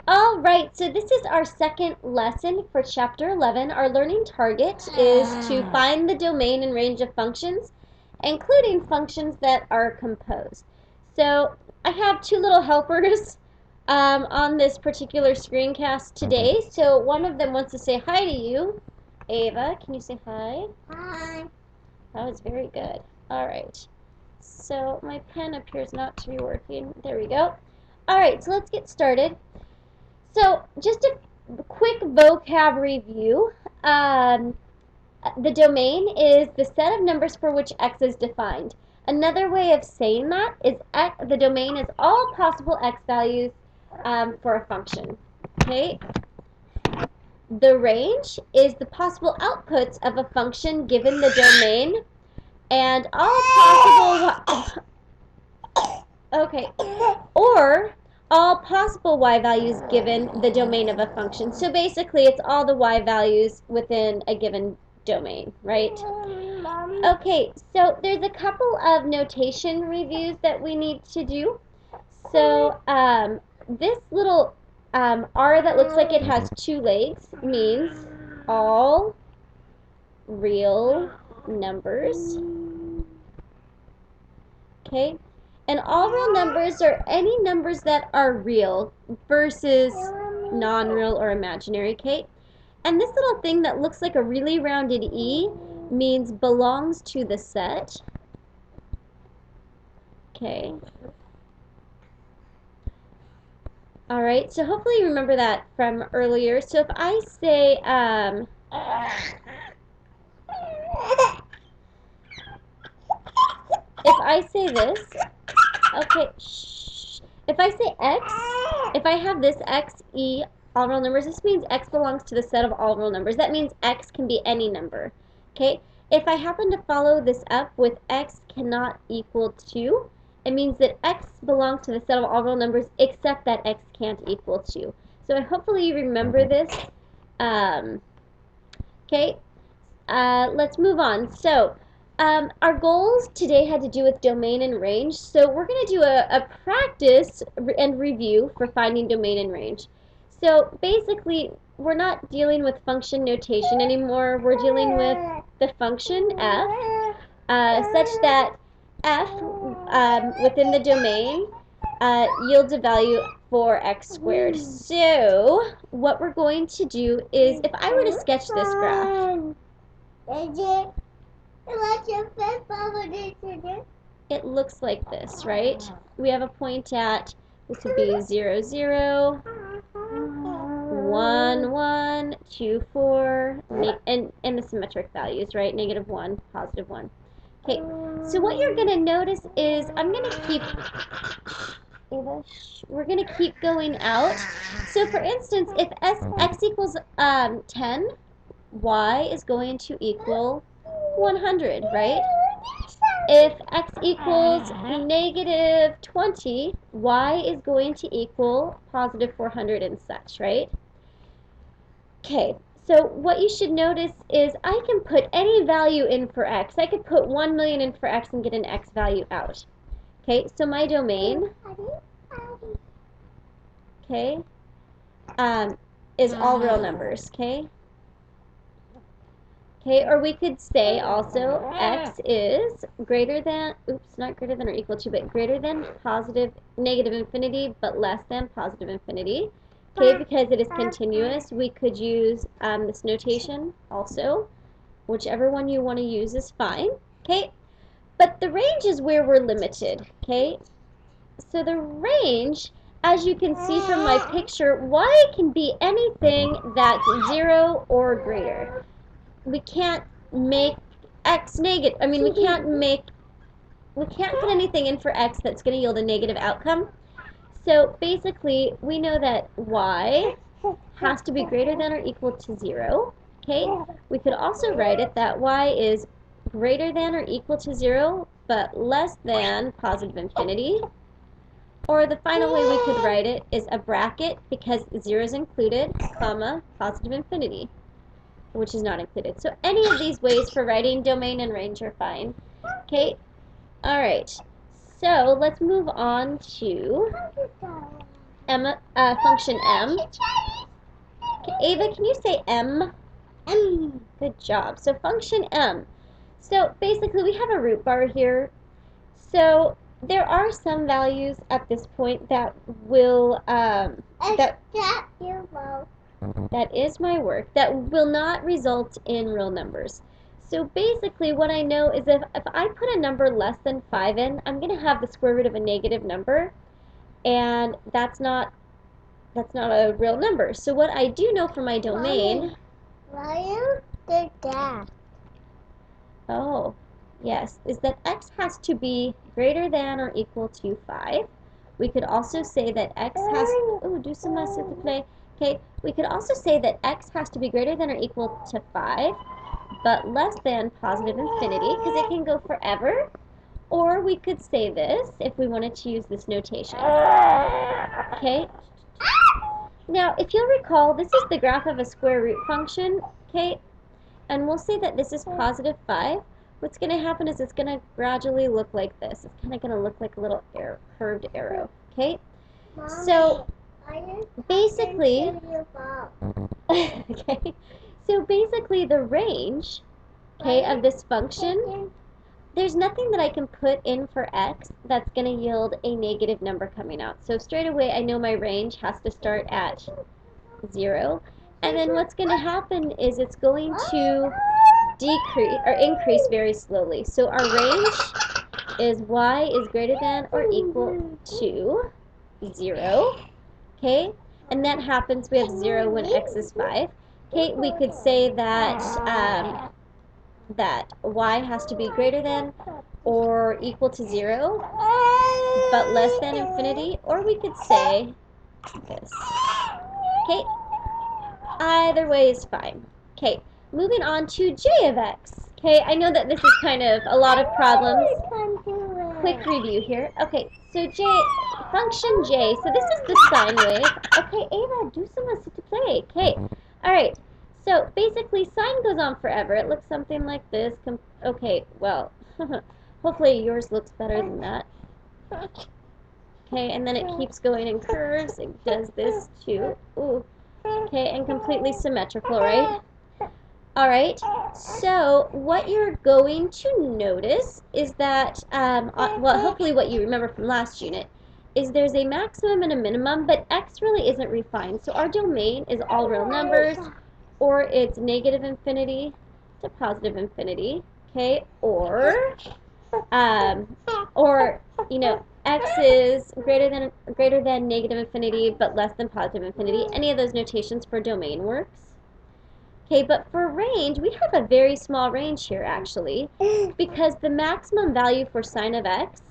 All right, so this is our second lesson for Chapter 11. Our learning target is to find the domain and range of functions, including functions that are composed. So I have two little helpers on this particular screencast today. So one of them wants to say hi to you. Ava, can you say hi? Hi. That was very good. All right. So my pen appears not to be working. There we go. All right, so let's get started. So just a quick vocab review. The domain is the set of numbers for which x is defined. Another way of saying that is the domain is all possible x values for a function. Okay. The range is the possible outputs of a function given the domain, and all possible okay, or all possible y values given the domain of a function. So basically, it's all the y values within a given domain, right? Okay, so there's a couple of notation reviews that we need to do. So this little R that looks like it has two legs means all real numbers. Okay, and all real numbers are any numbers that are real versus non-real or imaginary, okay? And this little thing that looks like a really rounded E means belongs to the set. Okay. All right, so hopefully you remember that from earlier. So if I say, this, okay, shh. If I say x, if I have this x, e, all real numbers, this means x belongs to the set of all real numbers. That means x can be any number, okay? If I happen to follow this up with x cannot equal 2, it means that x belongs to the set of all real numbers except that x can't equal 2. So hopefully you remember this. Okay, let's move on. So our goals today had to do with domain and range. So we're going to do a practice and review for finding domain and range. So basically, we're not dealing with function notation anymore. We're dealing with the function f, such that f within the domain yields a value for x squared. So what we're going to do is, if I were to sketch this graph, it looks like this, right? We have a point at, this would be 0, 0, 1, 1, 2, 4, and the symmetric values, right? Negative 1, positive 1. Okay, so what you're going to notice is I'm going to keep, we're going to keep going out. So for instance, if x equals 10, y is going to equal 100, right? If x equals negative 20, y is going to equal positive 400 and such, right? Okay, so what you should notice is I can put any value in for x. I could put 1 million in for x and get an x value out. Okay, so my domain, okay, is all real numbers, okay? Okay, or we could say also x is greater than, oops, not greater than or equal to, but greater than negative infinity, but less than positive infinity. Okay, because it is continuous, we could use this notation also. Whichever one you want to use is fine. Okay, but the range is where we're limited. Okay, so the range, as you can see from my picture, y can be anything that's 0 or greater. We can't make x negative. I mean, we can't put anything in for x that's going to yield a negative outcome. So basically, we know that y has to be greater than or equal to 0. Okay? We could also write it that y is greater than or equal to 0, but less than positive infinity. Or the final way we could write it is a bracket, because 0 is included, comma, positive infinity, which is not included. So any of these ways for writing domain and range are fine. Okay, all right. So let's move on to function m. Ava, can you say m? M. Good job. So function m. So basically we have a root bar here. So there are some values at this point that will that is my work, that will not result in real numbers. So basically what I know is if I put a number less than 5 in, I'm going to have the square root of a negative number, and that's not a real number. So what I do know for my domain... Why you did that? Oh, yes, is that x has to be greater than or equal to 5. We could also say that x has... Oh, do some less at the play. Okay, we could also say that x has to be greater than or equal to 5, but less than positive infinity, because it can go forever. Or we could say this, if we wanted to use this notation. Okay? Now, if you'll recall, this is the graph of a square root function, okay? And we'll say that this is positive 5. What's going to happen is it's going to gradually look like this. It's kind of going to look like a little curved arrow, okay? Mommy, so basically, okay, so basically the range, okay, of this function, there's nothing that I can put in for x that's going to yield a negative number coming out. So straight away I know my range has to start at 0. And then what's going to happen is it's going to decrease or increase very slowly. So our range is y is greater than or equal to 0. Okay? And that happens, we have 0 when x is 5. Okay, we could say that that y has to be greater than or equal to 0, but less than infinity, or we could say this. Okay, either way is fine. Okay, moving on to j of x. Okay, I know that this is kind of a lot of problems. Quick review here. Okay, so function j, so this is the sine wave. Okay, Ava, do some lessons to play. Okay, alright. So basically, sine goes on forever. It looks something like this. Okay, well, hopefully yours looks better than that. Okay, and then it keeps going in curves. It does this too. Ooh. Okay, and completely symmetrical, right? Alright, so what you're going to notice is that, well, hopefully what you remember from last unit, is there's a maximum and a minimum, but x really isn't refined. So our domain is all real numbers, or it's negative infinity to positive infinity, okay? Or you know, x is greater than negative infinity, but less than positive infinity. Any of those notations for domain works. Okay, but for range, we have a very small range here, actually, because the maximum value for sine of x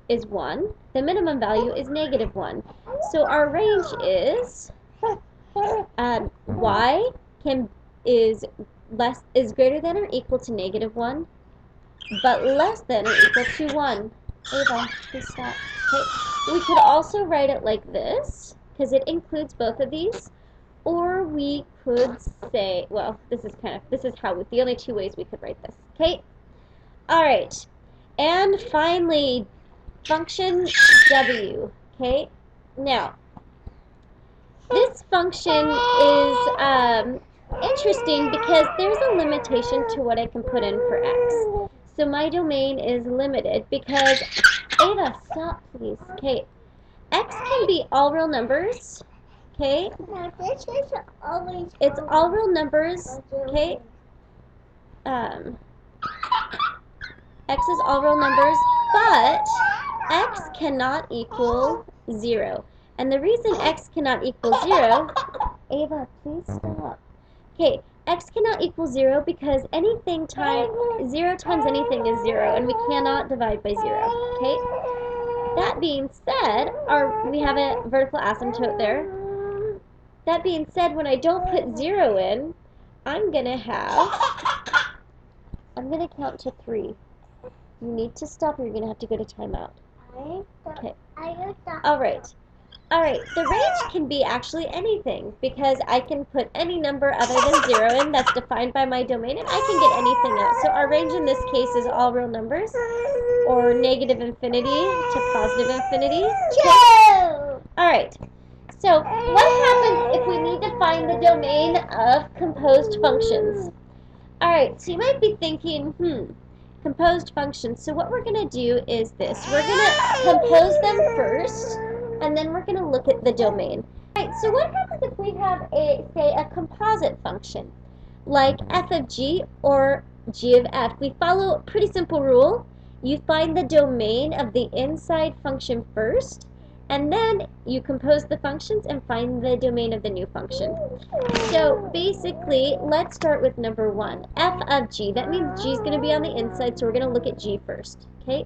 is 1. The minimum value is negative 1. So our range is y is greater than or equal to negative 1, but less than or equal to 1. Ava, please stop. Okay. We could also write it like this, because it includes both of these. Or we could say, well, this is the only two ways we could write this. Okay? Alright. And finally, function w. Okay? Now, this function is interesting because there's a limitation to what I can put in for x. So my domain is limited because, Ava, stop please. Okay, x can be all real numbers. Okay? It's all real numbers. Okay? X is all real numbers, but x cannot equal 0. And the reason x cannot equal 0, Ava, please stop. Okay, x cannot equal 0 because 0 times anything is 0, and we cannot divide by 0. Okay? That being said, we have a vertical asymptote there. That being said, when I don't put 0 in, I'm going to count to 3. You need to stop or you're going to have to go to timeout. Okay. Alright. Alright, the range can be actually anything because I can put any number other than 0 in that's defined by my domain, and I can get anything else. So our range in this case is all real numbers, or negative infinity to positive infinity. Okay. Alright, So what happens if we need to find the domain of composed functions? All right, so you might be thinking, composed functions. So what we're going to do is this. We're going to compose them first, and then we're going to look at the domain. All right, so what happens if we have say, a composite function, like f of g or g of f? We follow a pretty simple rule. You find the domain of the inside function first, and then you compose the functions and find the domain of the new function. So basically, let's start with number one, f of g. That means g is going to be on the inside, so we're going to look at g first. Okay?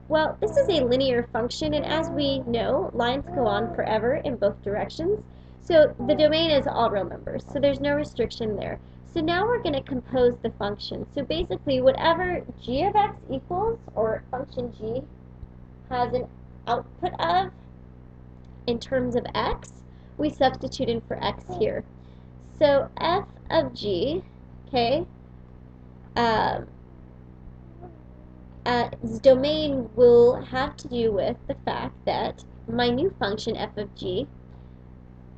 Well, this is a linear function, and as we know, lines go on forever in both directions. So the domain is all real numbers, so there's no restriction there. So now we're going to compose the function. So basically, whatever g of x equals, or function g has an output of in terms of x, we substitute in for x here. So f of g, okay, its domain will have to do with the fact that my new function f of g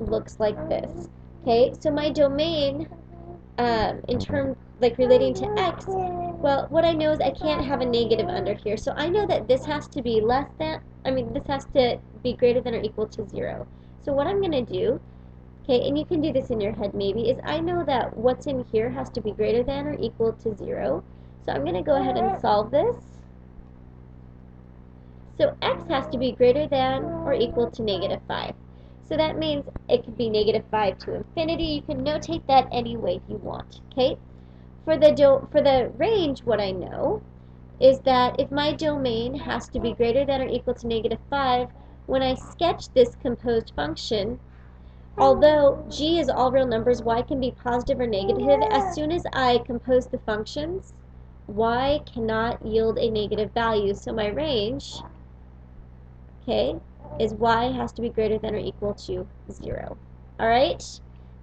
looks like this. Okay, so my domain, in terms like relating to x, well, what I know is I can't have a negative under here. So I know that this has to be less than, this has to be greater than or equal to 0. So what I'm going to do, okay, and you can do this in your head maybe, is I know that what's in here has to be greater than or equal to 0. So I'm going to go ahead and solve this. So x has to be greater than or equal to negative 5. So that means it could be negative 5 to infinity. You can notate that any way you want, okay? For the range, what I know is that if my domain has to be greater than or equal to negative 5, when I sketch this composed function, although g is all real numbers, y can be positive or negative. As soon as I compose the functions, y cannot yield a negative value. So my range, okay, is y has to be greater than or equal to 0. All right?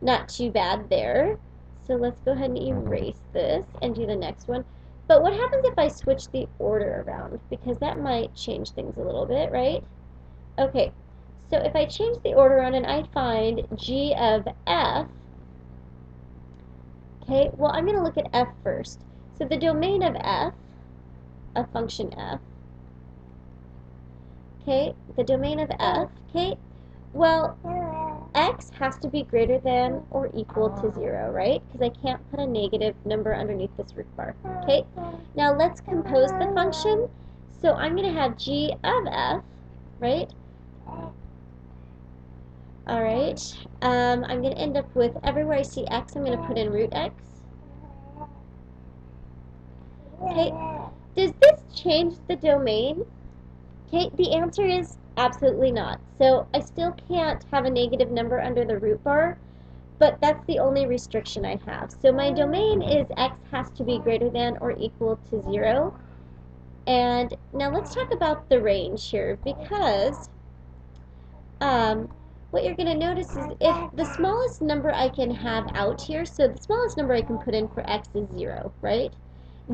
Not too bad there. So let's go ahead and erase this and do the next one. But what happens if I switch the order around? Because that might change things a little bit, right? Okay, so if I change the order around and I find g of f, okay, well, I'm going to look at f first. So the domain of f, of function f, okay, the domain of f, okay, well, x has to be greater than or equal to 0, right? Because I can't put a negative number underneath this root bar, okay? Now let's compose the function. So I'm going to have g of f, right? All right. I'm going to end up with, everywhere I see x, I'm going to put in root x. Okay. Does this change the domain? Okay, the answer is absolutely not. So I still can't have a negative number under the root bar, but that's the only restriction I have. So my domain is x has to be greater than or equal to 0. And now let's talk about the range here, because what you're going to notice is if the smallest number I can have out here, so the smallest number I can put in for x is 0, right?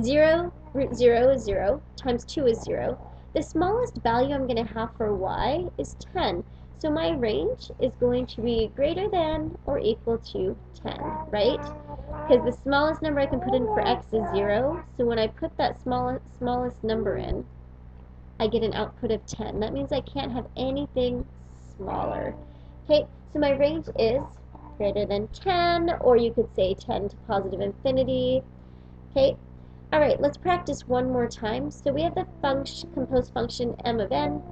0, root 0 is 0, times 2 is 0. The smallest value I'm going to have for y is 10. So my range is going to be greater than or equal to 10, right? Because the smallest number I can put in for x is 0. So when I put that smallest number in, I get an output of 10. That means I can't have anything smaller. Okay, so my range is greater than 10, or you could say 10 to positive infinity. Okay, all right, let's practice one more time. So we have the composed function m of n.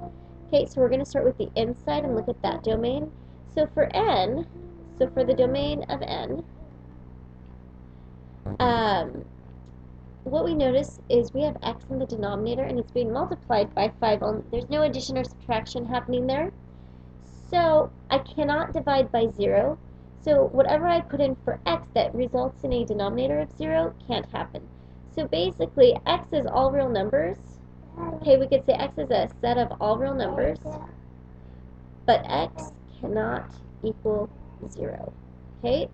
Okay, so we're going to start with the inside and look at that domain. So for n, so for the domain of n, what we notice is we have x in the denominator and it's being multiplied by 5. There's no addition or subtraction happening there. So I cannot divide by 0. So whatever I put in for x that results in a denominator of 0 can't happen. So basically, x is all real numbers. Okay, we could say x is a set of all real numbers, but x cannot equal 0. Okay?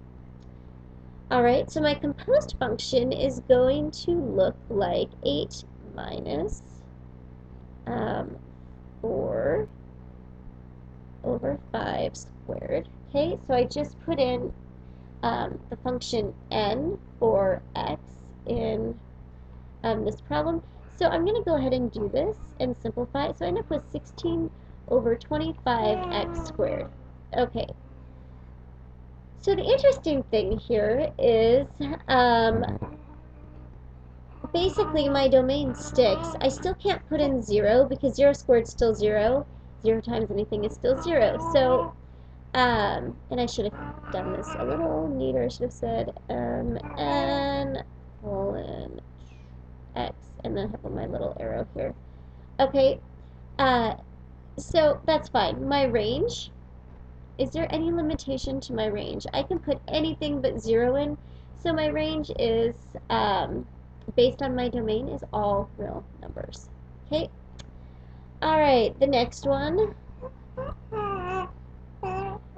Alright, so my composed function is going to look like 8 minus 4 over 5 squared. Okay, so I just put in the function n for x in this problem. So I'm going to go ahead and do this and simplify. So I end up with 16 over 25x squared. Okay. So the interesting thing here is basically my domain sticks. I still can't put in 0 because 0 squared is still 0. 0 times anything is still 0. So, and I should have done this a little neater. I should have said n colon x and then have my little arrow here. Okay, so that's fine. My range, is there any limitation to my range? I can put anything but 0 in. So my range is, based on my domain, is all real numbers. Okay. All right, the next one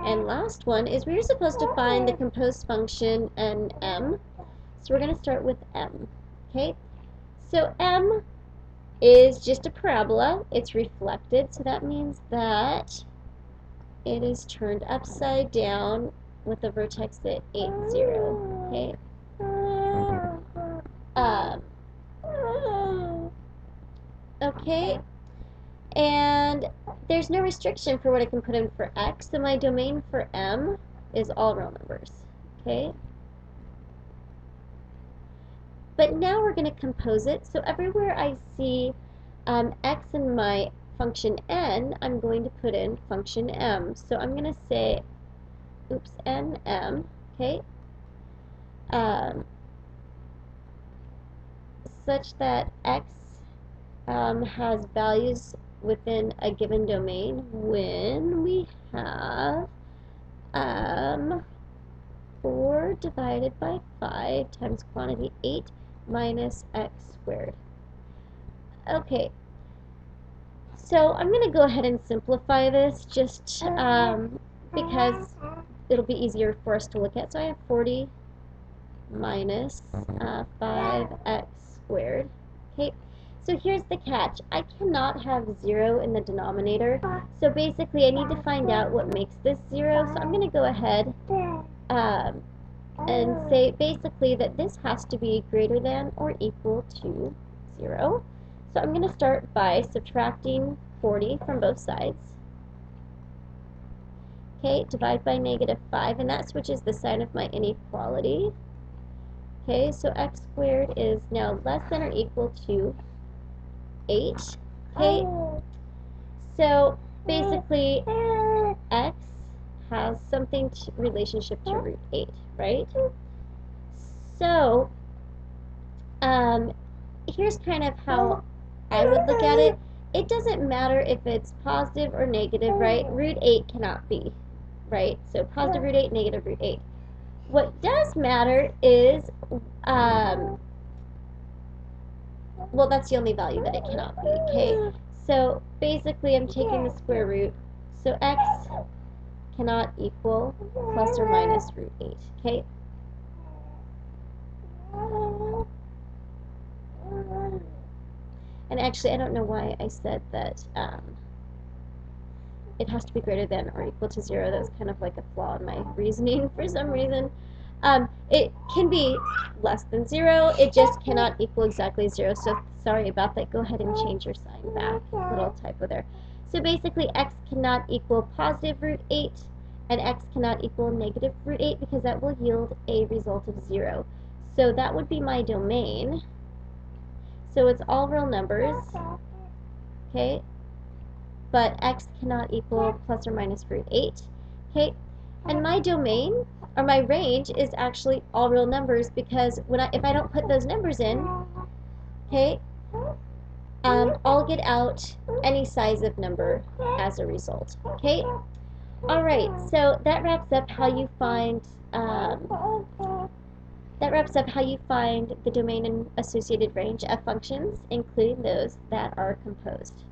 and last one is we're supposed to find the composed function and m. So we're going to start with m. Okay. So m is just a parabola. It's reflected, so that means that it is turned upside down with a vertex at 8, 0. Okay. Okay. And there's no restriction for what I can put in for x, so my domain for m is all real numbers. Okay. But now we're going to compose it. So everywhere I see x in my function n, I'm going to put in function m. So I'm going to say, oops, nm, okay, such that x has values within a given domain when we have 4 divided by 5 times quantity 8 minus x squared. Okay, so I'm going to go ahead and simplify this just because it'll be easier for us to look at. So I have 40 minus 5x squared. Okay, so here's the catch. I cannot have 0 in the denominator. So basically I need to find out what makes this 0. So I'm going to go ahead and say basically that this has to be greater than or equal to 0. So I'm going to start by subtracting 40 from both sides. Okay, divide by negative 5, and that switches the sign of my inequality. Okay, so x squared is now less than or equal to 8. Okay, so basically x has something relationship to root 8, right? So here's kind of how I would look at it. It doesn't matter if it's positive or negative, right? Root 8 cannot be, right? So positive root 8, negative root 8. What does matter is, well, that's the only value that it cannot be, okay? So basically I'm taking the square root. So x cannot equal plus or minus root 8, okay? And actually, I don't know why I said that it has to be greater than or equal to 0. That was kind of like a flaw in my reasoning for some reason. It can be less than 0. It just cannot equal exactly 0. So sorry about that. Go ahead and change your sign back. Little typo there. So basically, x cannot equal positive root 8, and x cannot equal negative root 8 because that will yield a result of 0. So that would be my domain. So it's all real numbers, okay? But x cannot equal plus or minus root 8, okay? And my domain, or my range, is actually all real numbers because if I don't put those numbers in, okay, I'll get out any size of number as a result, okay? All right, so that wraps up how you find the domain and associated range of functions, including those that are composed.